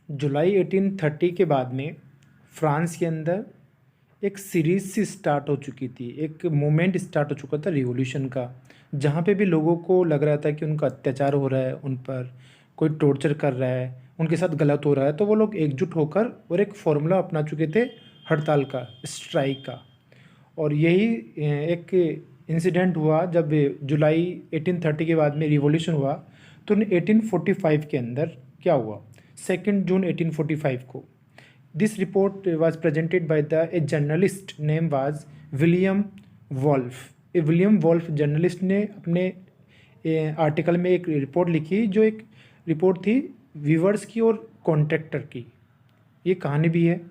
जुलाई 1830 के बाद में फ्रांस के अंदर एक सीरीज सी स्टार्ट हो चुकी थी, एक मूवमेंट स्टार्ट हो चुका था रिवॉल्यूशन का, जहाँ पे भी लोगों को लग रहा था कि उनका अत्याचार हो रहा है, उन पर कोई टॉर्चर कर रहा है, उनके साथ गलत हो रहा है, तो वो लोग एकजुट होकर और एक फॉर्मूला अपना चुके थे हड़ताल का, स्ट्राइक का। और यही एक इंसिडेंट हुआ जब जुलाई 1830 के बाद में रिवॉल्यूशन हुआ। तो 1845 के अंदर क्या हुआ, 2 जून 1845 को this report was presented by the a journalist name was William Wolf. A William Wolf journalist ने अपने आर्टिकल में एक रिपोर्ट लिखी, जो एक रिपोर्ट थी वीवर्स की और कॉन्ट्रैक्टर की। ये कहानी भी है।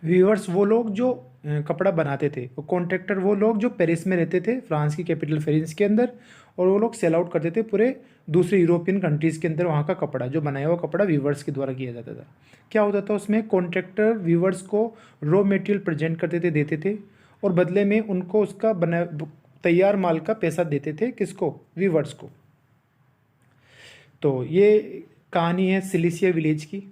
वीवर्स वो लोग जो कपड़ा बनाते थे, और कॉन्ट्रैक्टर वो लोग जो पेरिस में रहते थे, फ्रांस की कैपिटल पेरिस के अंदर, और वो लोग सेल आउट करते थे पूरे दूसरे यूरोपियन कंट्रीज़ के अंदर। वहाँ का कपड़ा, जो बनाया हुआ कपड़ा वीवर्स के द्वारा किया जाता था। क्या होता था उसमें, कॉन्ट्रैक्टर वीवर्स को रॉ मटेरियल प्रेजेंट करते थे, देते थे, और बदले में उनको उसका बना तैयार माल का पैसा देते थे। किसको? वीवर्स को। तो ये कहानी है सिलिसिया विलेज की।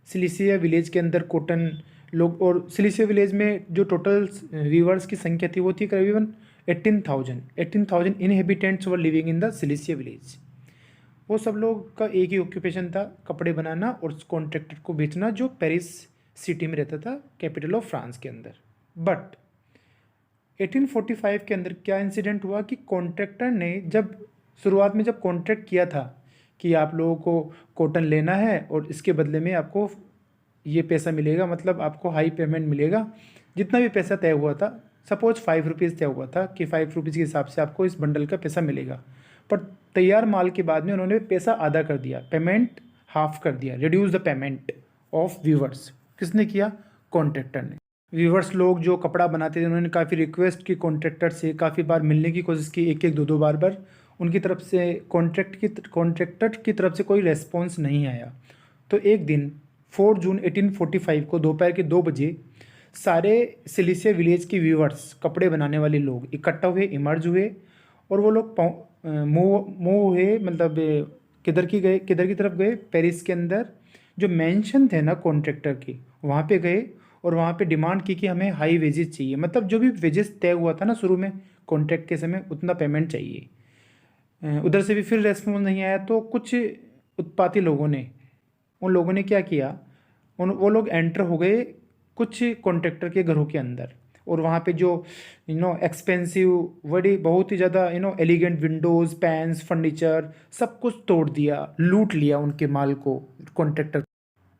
सिलिसिया विलेज के अंदर कॉटन लोग, और सिलिसिया विलेज में जो टोटल वीवर्स की संख्या थी वो थी करीबन 18,000 inhabitants were living in the Silesia village. वो सब लोग का एक ही ऑक्यूपेशन था, कपड़े बनाना और कॉन्ट्रैक्टर को बेचना, जो पेरिस सिटी में रहता था, कैपिटल ऑफ फ्रांस के अंदर। बट 1845 के अंदर क्या इंसिडेंट हुआ कि कॉन्ट्रैक्टर ने जब शुरुआत में जब कॉन्ट्रैक्ट किया था कि आप लोगों को कॉटन लेना है और इसके बदले में आपको ये पैसा मिलेगा, मतलब आपको हाई पेमेंट मिलेगा, जितना भी पैसा तय हुआ था, सपोज 5 रुपीज़ तय हुआ था कि 5 रुपीज़ के हिसाब से आपको इस बंडल का पैसा मिलेगा। पर तैयार माल के बाद में उन्होंने पैसा आधा कर दिया, पेमेंट हाफ कर दिया, reduce the payment of viewers. किसने किया? कॉन्ट्रैक्टर ने। व्यूवर्स लोग जो कपड़ा बनाते थे, उन्होंने काफ़ी रिक्वेस्ट की कॉन्ट्रैक्टर से, काफ़ी बार मिलने की कोशिश की, एक एक दो दो बार उनकी तरफ से कॉन्ट्रैक्टर की तरफ से कोई रेस्पॉन्स नहीं आया। तो एक दिन 4 जून 1845 को दोपहर के 2 बजे सारे सिलिसिया विलेज के व्यूवर्स, कपड़े बनाने वाले लोग इकट्ठा हुए, इमर्ज हुए, और वो लोग मूव हुए, मतलब किधर की तरफ गए? पेरिस के अंदर जो मेंशन थे ना कॉन्ट्रैक्टर के, वहाँ पे गए, और वहाँ पे डिमांड की कि हमें हाई वेजेस चाहिए, मतलब जो भी वेजेस तय हुआ था ना शुरू में कॉन्ट्रैक्ट के समय, उतना पेमेंट चाहिए। उधर से भी फिर रेस्पॉन्स नहीं आया, तो कुछ उत्पाती लोगों ने, उन लोगों ने क्या किया, वो लोग एंटर हो गए कुछ कॉन्ट्रैक्टर के घरों के अंदर, और वहाँ पे जो एक्सपेंसिव, बड़ी बहुत ही ज़्यादा एलिगेंट विंडोज़, पैन्स, फर्नीचर, सब कुछ तोड़ दिया, लूट लिया उनके माल को। कॉन्ट्रैक्टर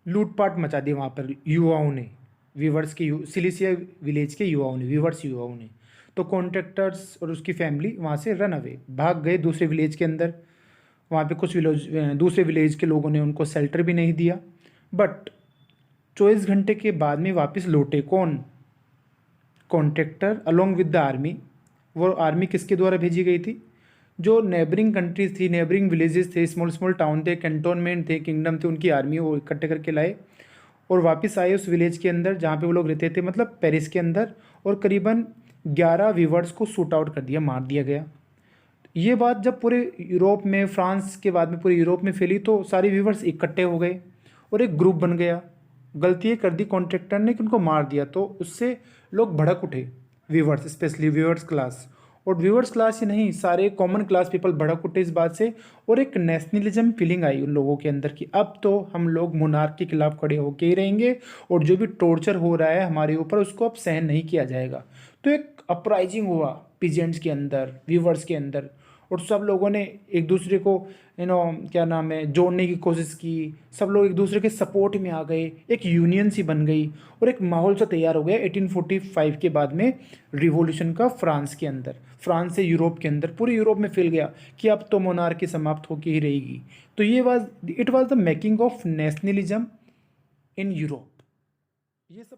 लूटपाट मचा दी वहाँ पर युवाओं ने, वीवर्स के सिलिसिया विलेज के युवाओं ने, वीवर्स युवाओं ने। तो कॉन्ट्रैक्टर्स और उसकी फैमिली वहाँ से रन अवे, भाग गए दूसरे विलेज के अंदर। वहाँ पे कुछ दूसरे विलेज के लोगों ने उनको शेल्टर भी नहीं दिया। बट 24 घंटे के बाद में वापस लौटे। कौन? Contractor along with the army. वो आर्मी किसके द्वारा भेजी गई थी? जो नेबरिंग कंट्रीज थी, नेबरिंग विलेजेस थे, स्मॉल स्मॉल टाउन थे, कैंटोनमेंट थे, किंगडम थे, उनकी आर्मी वो इकट्ठे करके लाए और वापस आए उस विलेज के अंदर जहाँ पे वो लोग रहते थे, मतलब पेरिस के अंदर, और करीबन 11 वीवर्स को शूट आउट कर दिया, मार दिया गया। ये बात जब पूरे यूरोप में, फ्रांस के बाद में पूरे यूरोप में फैली, तो सारे व्यूवर्स इकट्ठे हो गए और एक ग्रुप बन गया। गलती ये कर दी कॉन्ट्रैक्टर ने कि उनको मार दिया, तो उससे लोग भड़क उठे, व्यूवर्स, स्पेशली व्यूवर्स क्लास। और व्यूवर्स क्लास ही नहीं, सारे कॉमन क्लास पीपल भड़क उठे इस बात से, और एक नेशनलिज्म फीलिंग आई उन लोगों के अंदर कि अब तो हम लोग मोनार्क के खिलाफ खड़े होके ही रहेंगे, और जो भी टॉर्चर हो रहा है हमारे ऊपर, उसको अब सहन नहीं किया जाएगा। तो एक अपराइजिंग हुआ पीजेंट्स के अंदर, व्यूवर्स के अंदर, और सब लोगों ने एक दूसरे को क्या नाम है, जोड़ने की कोशिश की। सब लोग एक दूसरे के सपोर्ट में आ गए, एक यूनियन सी बन गई, और एक माहौल सा तैयार हो गया 1845 के बाद में रिवॉल्यूशन का। फ्रांस के अंदर, फ्रांस से यूरोप के अंदर, पूरे यूरोप में फैल गया कि अब तो मोनार्की समाप्त होकर ही रहेगी। तो ये it was the making of nationalism in Europe. ये सब